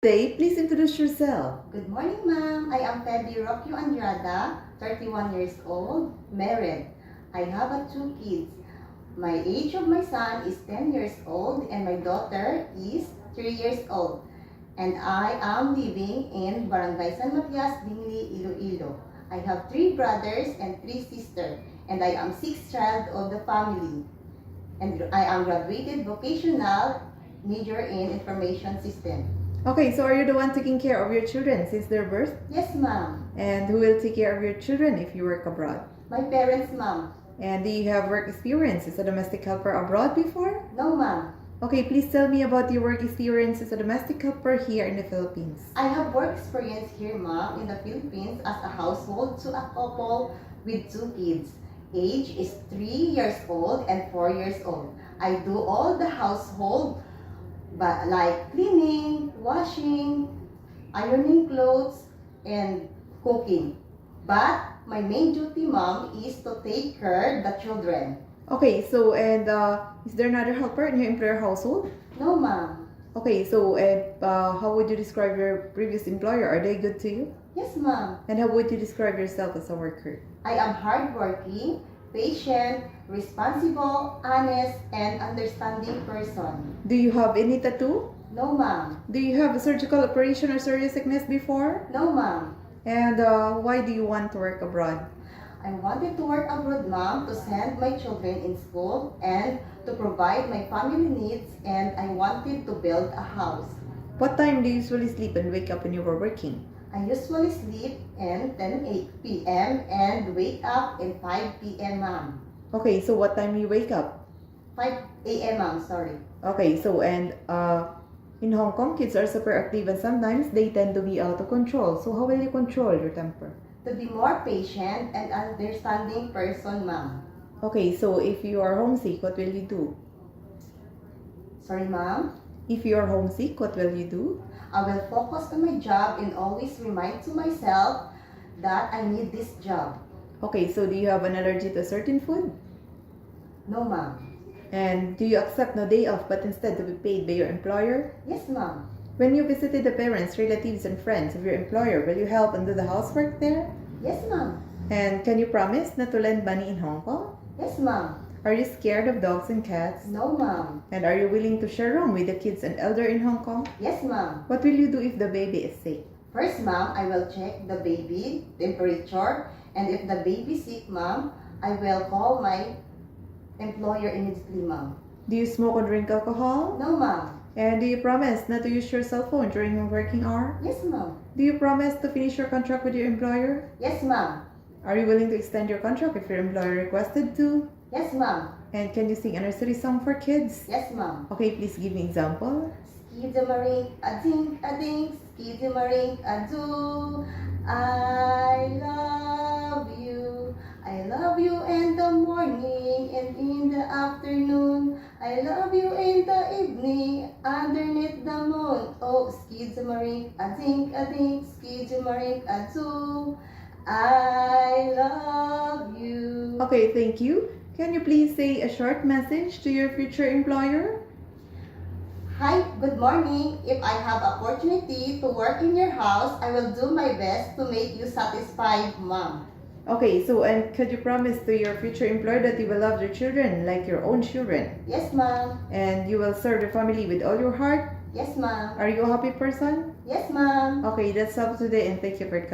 Today, please introduce yourself. Good morning, ma'am. I am Feby Rocio Andrada, 31 years old, married. I have two kids. My age of my son is 10 years old and my daughter is 3 years old. And I am living in Barangay San Matias, Bingley, Iloilo. I have 3 brothers and 3 sisters, and I am 6th child of the family. And I am graduated vocational major in information system. Okay, so are you the one taking care of your children since their birth? Yes, ma'am. And who will take care of your children if you work abroad? My parents, ma'am. And do you have work experience as a domestic helper abroad before? No, ma'am. Okay, please tell me about your work experience as a domestic helper here in the Philippines. I have work experience here, ma'am, in the Philippines as a household to a couple with 2 kids. Age is 3 years old and 4 years old. I do all the household, but like cleaning, washing, ironing clothes, and cooking. But my main duty, ma'am, is to take care of the children. Okay, so is there another helper in your employer household? No, ma'am. Okay, so how would you describe your previous employer? Are they good to you? Yes, ma'am. And how would you describe yourself as a worker? I am hardworking, patient, responsible, honest, and understanding person. Do you have any tattoo? No, ma'am. Do you have a surgical operation or serious sickness before? No, ma'am. And why do you want to work abroad? I wanted to work abroad, ma'am, to send my children in school and to provide my family needs, and I wanted to build a house. What time do you usually sleep and wake up when you were working? I usually sleep in 10 p.m. and wake up in 5 p.m., ma'am. Okay, so what time you wake up? 5 a.m., ma'am, sorry. Okay, so in Hong Kong, kids are super active and sometimes they tend to be out of control. So how will you control your temper? To be more patient and understanding person, ma'am. Okay, so if you are homesick, what will you do? Sorry, ma'am. If you are homesick, what will you do? I will focus on my job and always remind to myself that I need this job. Okay, so do you have an allergy to a certain food? No, ma'am. And do you accept no day off but instead to be paid by your employer? Yes, ma'am. When you visited the parents, relatives, and friends of your employer, will you help and do the housework there? Yes, ma'am. And can you promise not to lend money in Hong Kong? Yes, ma'am. Are you scared of dogs and cats? No, ma'am. And are you willing to share room with the kids and elder in Hong Kong? Yes, ma'am. What will you do if the baby is sick? First, ma'am, I will check the baby temperature, and if the baby is sick, ma'am, I will call my employer immediately, ma'am. Do you smoke or drink alcohol? No, ma'am. And do you promise not to use your cell phone during your working hour? Yes, ma'am. Do you promise to finish your contract with your employer? Yes, ma'am. Are you willing to extend your contract if your employer requested to? Yes, ma'am. And can you sing a nursery song for kids? Yes, ma'am. Okay, please give me example. Skidamarink, a dink, skidamarink, a do. I love you. I love you in the morning and in the afternoon. I love you in the evening underneath the moon. Oh, skidamarink, a dink, skidamarink, a do. I love you. Okay, thank you. Can you please say a short message to your future employer? Hi, good morning. If I have opportunity to work in your house, I will do my best to make you satisfied, ma'am. Okay, so and could you promise to your future employer that you will love your children like your own children? Yes, ma'am. And you will serve your family with all your heart? Yes, ma'am. Are you a happy person? Yes, ma'am. Okay, that's all today and thank you for coming.